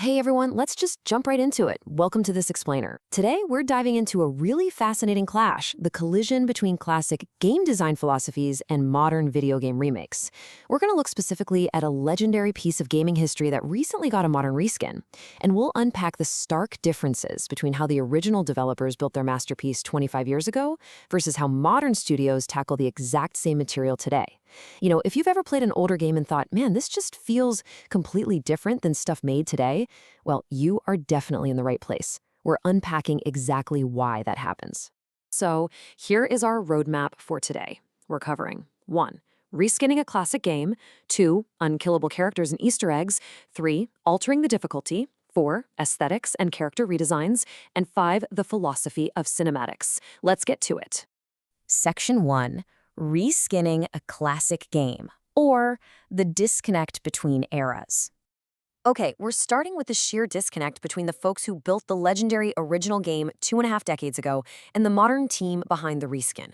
Hey everyone, let's just jump right into it. Welcome to This Explainer. Today, we're diving into a really fascinating clash, the collision between classic game design philosophies and modern video game remakes. We're going to look specifically at a legendary piece of gaming history that recently got a modern reskin, and we'll unpack the stark differences between how the original developers built their masterpiece 25 years ago versus how modern studios tackle the exact same material today. You know, if you've ever played an older game and thought, man, this just feels completely different than stuff made today, well, you are definitely in the right place. We're unpacking exactly why that happens. So here is our roadmap for today. We're covering 1. Reskinning a classic game, 2. Unkillable characters and Easter eggs, 3. Altering the difficulty, 4. Aesthetics and character redesigns, and 5. The philosophy of cinematics. Let's get to it. Section 1. Reskinning a classic game, or the disconnect between eras. Okay, we're starting with the sheer disconnect between the folks who built the legendary original game 2.5 decades ago and the modern team behind the reskin.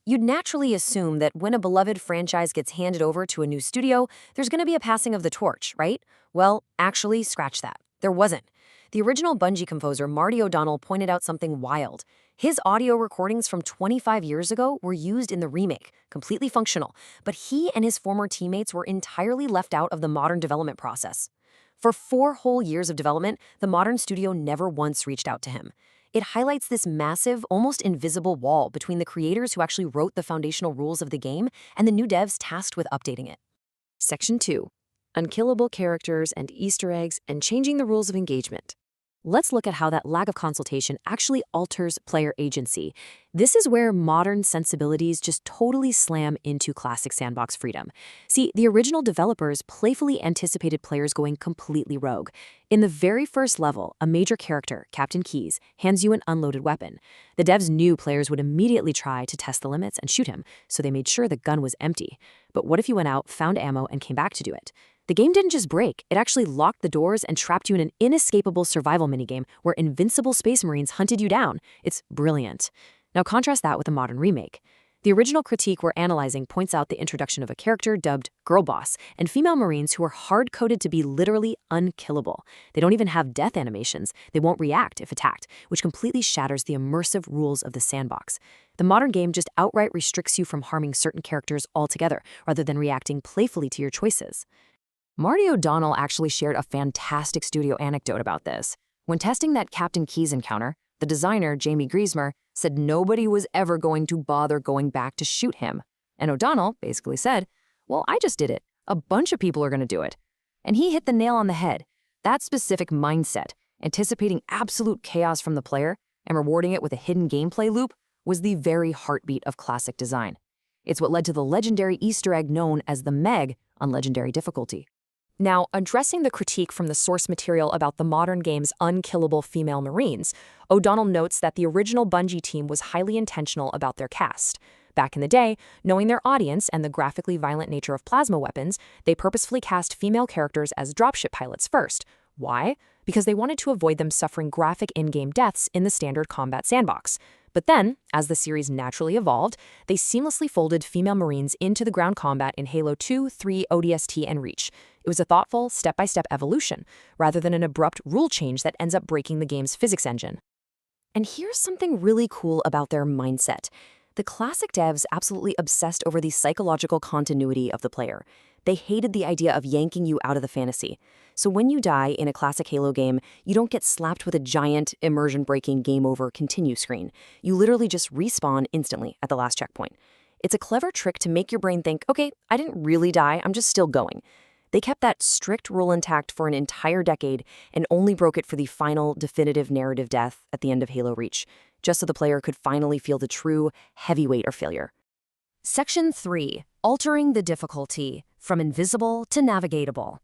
You'd naturally assume that when a beloved franchise gets handed over to a new studio, there's going to be a passing of the torch, right? Well, actually, scratch that. There wasn't. The original Bungie composer Marty O'Donnell pointed out something wild. His audio recordings from 25 years ago were used in the remake, completely functional, but he and his former teammates were entirely left out of the modern development process. For 4 whole years of development, the modern studio never once reached out to him. It highlights this massive, almost invisible wall between the creators who actually wrote the foundational rules of the game and the new devs tasked with updating it. Section 2. Unkillable characters and Easter eggs and changing the rules of engagement. Let's look at how that lack of consultation actually alters player agency. This is where modern sensibilities just totally slam into classic sandbox freedom. See, the original developers playfully anticipated players going completely rogue. In the very first level, a major character, Captain Keyes, hands you an unloaded weapon. The devs knew players would immediately try to test the limits and shoot him, so they made sure the gun was empty. But what if you went out, found ammo, and came back to do it? The game didn't just break, it actually locked the doors and trapped you in an inescapable survival minigame where invincible space marines hunted you down. It's brilliant. Now contrast that with a modern remake. The original critique we're analyzing points out the introduction of a character dubbed Girl Boss and female marines who are hard-coded to be literally unkillable. They don't even have death animations. They won't react if attacked, which completely shatters the immersive rules of the sandbox. The modern game just outright restricts you from harming certain characters altogether, rather than reacting playfully to your choices. Marty O'Donnell actually shared a fantastic studio anecdote about this. When testing that Captain Keyes encounter, the designer, Jamie Griesmer, said nobody was ever going to bother going back to shoot him. And O'Donnell basically said, well, I just did it. A bunch of people are going to do it. And he hit the nail on the head. That specific mindset, anticipating absolute chaos from the player and rewarding it with a hidden gameplay loop, was the very heartbeat of classic design. It's what led to the legendary Easter egg known as the Meg on Legendary difficulty. Now, addressing the critique from the source material about the modern game's unkillable female Marines, O'Donnell notes that the original Bungie team was highly intentional about their cast. Back in the day, knowing their audience and the graphically violent nature of plasma weapons, they purposefully cast female characters as dropship pilots first. Why? Because they wanted to avoid them suffering graphic in-game deaths in the standard combat sandbox. But then, as the series naturally evolved, they seamlessly folded female Marines into the ground combat in Halo 2, 3, ODST, and Reach. It was a thoughtful, step-by-step evolution, rather than an abrupt rule change that ends up breaking the game's physics engine. And here's something really cool about their mindset. The classic devs absolutely obsessed over the psychological continuity of the player. They hated the idea of yanking you out of the fantasy. So when you die in a classic Halo game, you don't get slapped with a giant, immersion-breaking game over continue screen. You literally just respawn instantly at the last checkpoint. It's a clever trick to make your brain think, okay, I didn't really die, I'm just still going. They kept that strict rule intact for an entire decade and only broke it for the final, definitive narrative death at the end of Halo Reach, just so the player could finally feel the true heavyweight of failure. Section 3. Altering the difficulty, from invisible to navigatable.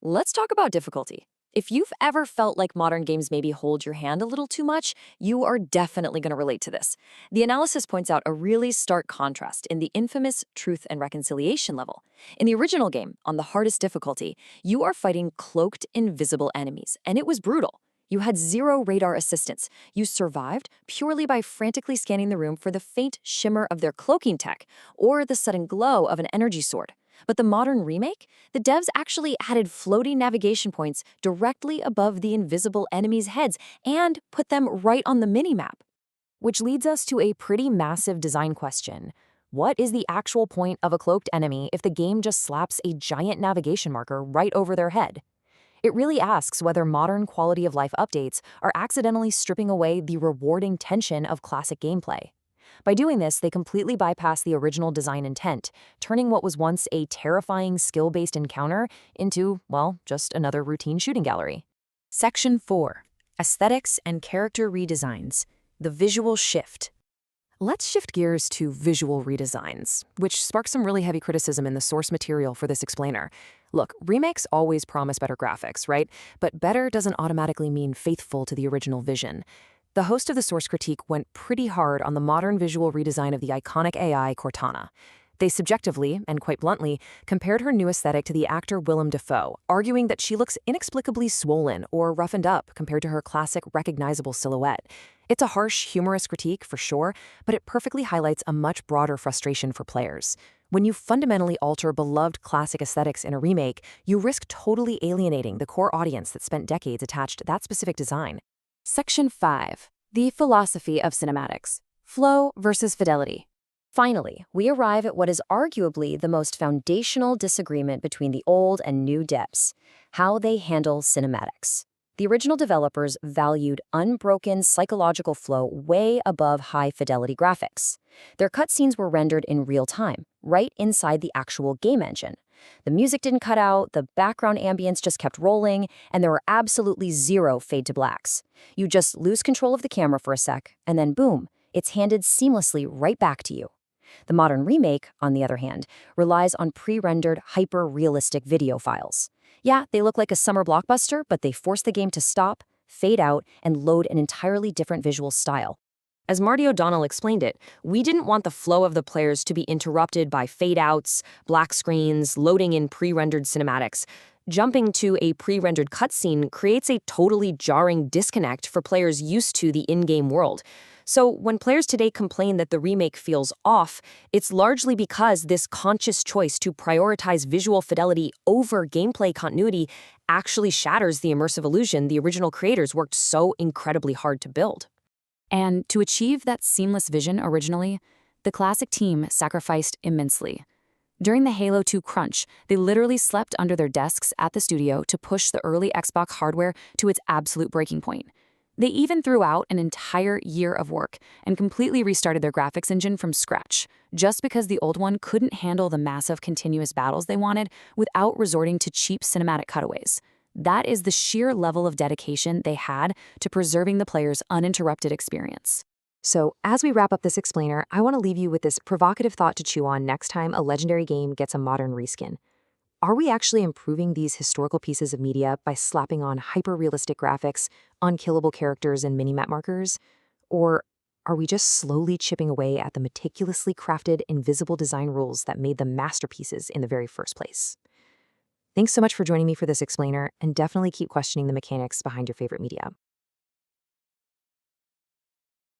Let's talk about difficulty. If you've ever felt like modern games maybe hold your hand a little too much, you are definitely going to relate to this. The analysis points out a really stark contrast in the infamous Truth and Reconciliation level. In the original game, on the hardest difficulty, you are fighting cloaked, invisible enemies, and it was brutal. You had zero radar assistance. You survived purely by frantically scanning the room for the faint shimmer of their cloaking tech or the sudden glow of an energy sword. But the modern remake, the devs actually added floating navigation points directly above the invisible enemies' heads and put them right on the minimap. Which leads us to a pretty massive design question. What is the actual point of a cloaked enemy if the game just slaps a giant navigation marker right over their head? It really asks whether modern quality of life updates are accidentally stripping away the rewarding tension of classic gameplay. By doing this, they completely bypass the original design intent, turning what was once a terrifying skill-based encounter into, well, just another routine shooting gallery. Section 4. Aesthetics and Character Redesigns. The Visual Shift. Let's shift gears to visual redesigns, which sparks some really heavy criticism in the source material for this explainer. Look, remakes always promise better graphics, right? But better doesn't automatically mean faithful to the original vision. The host of the source critique went pretty hard on the modern visual redesign of the iconic AI Cortana. They subjectively, and quite bluntly, compared her new aesthetic to the actor Willem Dafoe, arguing that she looks inexplicably swollen or roughened up compared to her classic recognizable silhouette. It's a harsh, humorous critique, for sure, but it perfectly highlights a much broader frustration for players. When you fundamentally alter beloved classic aesthetics in a remake, you risk totally alienating the core audience that spent decades attached to that specific design. Section 5. The Philosophy of Cinematics. Flow versus Fidelity. Finally, we arrive at what is arguably the most foundational disagreement between the old and new devs: how they handle cinematics. The original developers valued unbroken psychological flow way above high-fidelity graphics. Their cutscenes were rendered in real time, right inside the actual game engine. The music didn't cut out, the background ambience just kept rolling, and there were absolutely zero fade-to-blacks. You just lose control of the camera for a sec, and then boom, it's handed seamlessly right back to you. The modern remake, on the other hand, relies on pre-rendered, hyper-realistic video files. Yeah, they look like a summer blockbuster, but they force the game to stop, fade out, and load an entirely different visual style. As Marty O'Donnell explained it, we didn't want the flow of the players to be interrupted by fade-outs, black screens, loading in pre-rendered cinematics. Jumping to a pre-rendered cutscene creates a totally jarring disconnect for players used to the in-game world. So when players today complain that the remake feels off, it's largely because this conscious choice to prioritize visual fidelity over gameplay continuity actually shatters the immersive illusion the original creators worked so incredibly hard to build. And to achieve that seamless vision originally, the classic team sacrificed immensely. During the Halo 2 crunch, they literally slept under their desks at the studio to push the early Xbox hardware to its absolute breaking point. They even threw out an entire year of work and completely restarted their graphics engine from scratch, just because the old one couldn't handle the massive continuous battles they wanted without resorting to cheap cinematic cutaways. That is the sheer level of dedication they had to preserving the player's uninterrupted experience. So, as we wrap up this explainer, I want to leave you with this provocative thought to chew on next time a legendary game gets a modern reskin. Are we actually improving these historical pieces of media by slapping on hyper-realistic graphics, unkillable characters, and minimap markers? Or are we just slowly chipping away at the meticulously crafted, invisible design rules that made them masterpieces in the very first place? Thanks so much for joining me for this explainer, and definitely keep questioning the mechanics behind your favorite media.